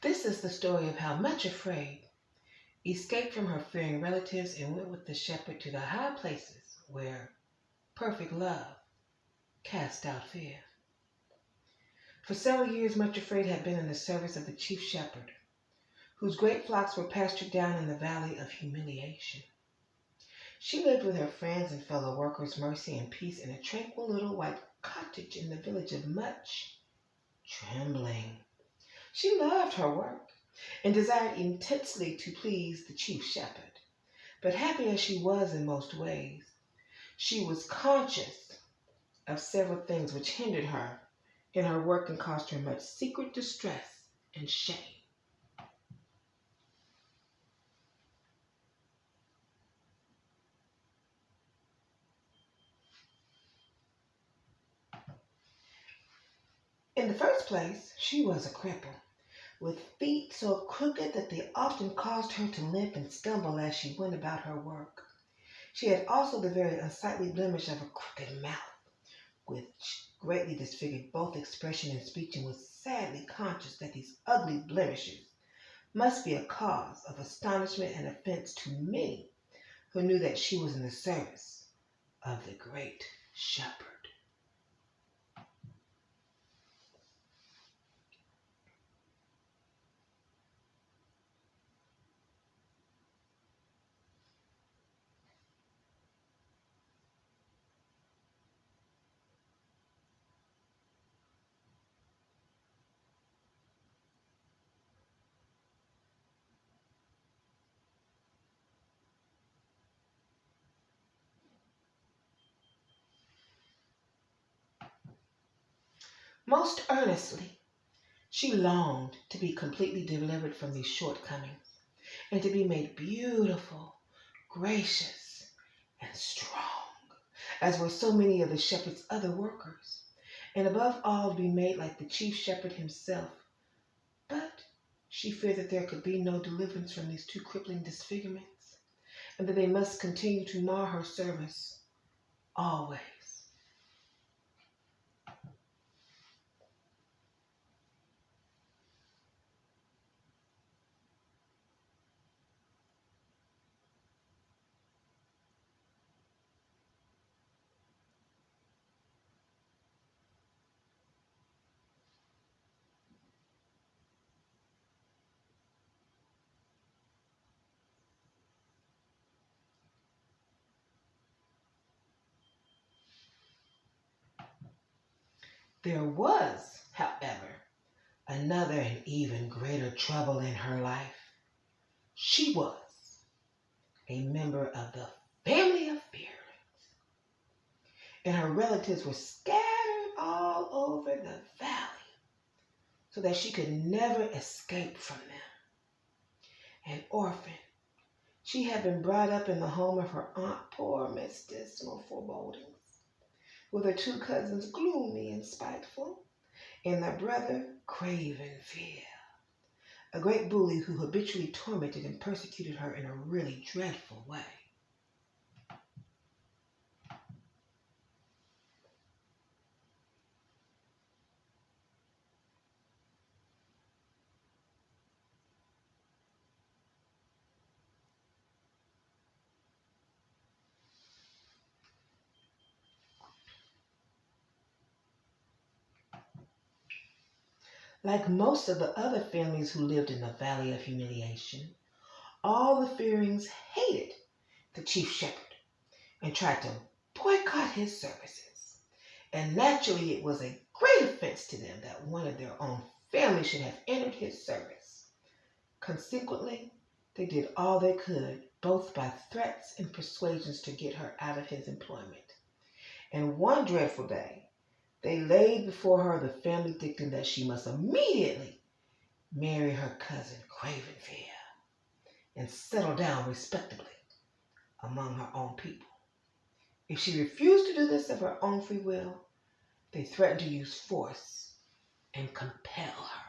This is the story of how Much Afraid escaped from her fearing relatives and went with the shepherd to the high places where perfect love cast out fear. For several years, Much Afraid had been in the service of the chief shepherd, whose great flocks were pastured down in the valley of humiliation. She lived with her friends and fellow workers, Mercy and Peace, in a tranquil little white cottage in the village of Much Trembling. She loved her work and desired intensely to please the chief shepherd. But happy as she was in most ways, she was conscious of several things which hindered her in her work and caused her much secret distress and shame. In the first place, she was a cripple, with feet so crooked that they often caused her to limp and stumble as she went about her work. She had also the very unsightly blemish of a crooked mouth, which greatly disfigured both expression and speech, and was sadly conscious that these ugly blemishes must be a cause of astonishment and offense to many who knew that she was in the service of the great shepherd. Most earnestly, she longed to be completely delivered from these shortcomings and to be made beautiful, gracious, and strong, as were so many of the shepherd's other workers, and above all to be made like the chief shepherd himself. But she feared that there could be no deliverance from these two crippling disfigurements, and that they must continue to mar her service always. There was, however, another and even greater trouble in her life. She was a member of the family of Fearings, and her relatives were scattered all over the valley, so that she could never escape from them. An orphan, she had been brought up in the home of her aunt, poor Miss Dismal Forebodings, with her two cousins, gloomy and spiteful, and their brother, Craven Fear, a great bully who habitually tormented and persecuted her in a really dreadful way. Like most of the other families who lived in the Valley of Humiliation, all the Fearings hated the chief shepherd and tried to boycott his services. And naturally, it was a great offense to them that one of their own family should have entered his service. Consequently, they did all they could, both by threats and persuasions, to get her out of his employment. And one dreadful day, they laid before her the family dictum that she must immediately marry her cousin, Craven Fear, and settle down respectably among her own people. If she refused to do this of her own free will, they threatened to use force and compel her.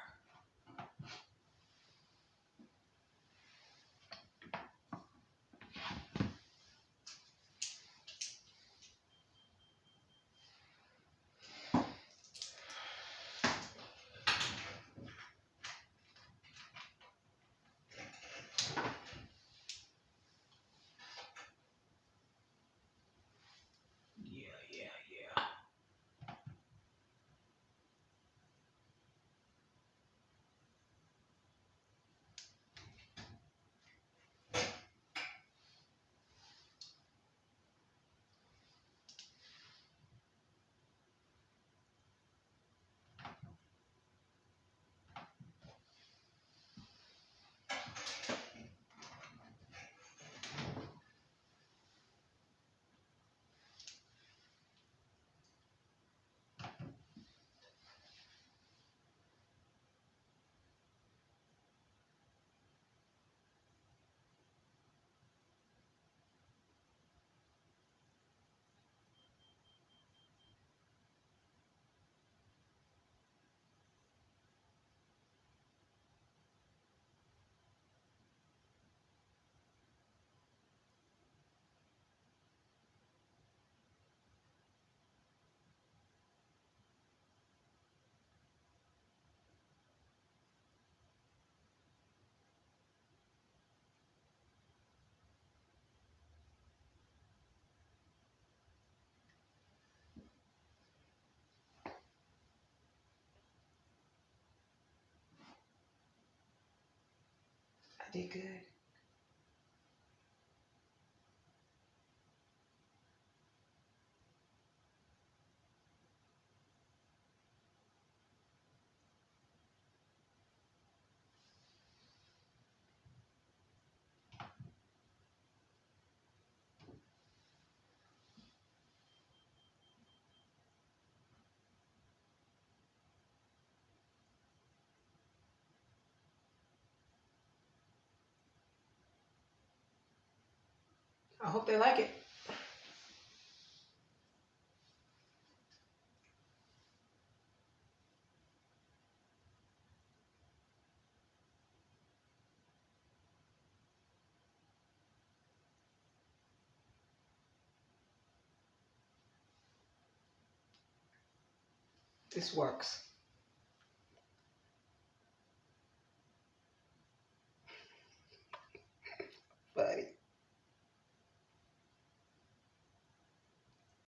I did good. I hope they like it. This works.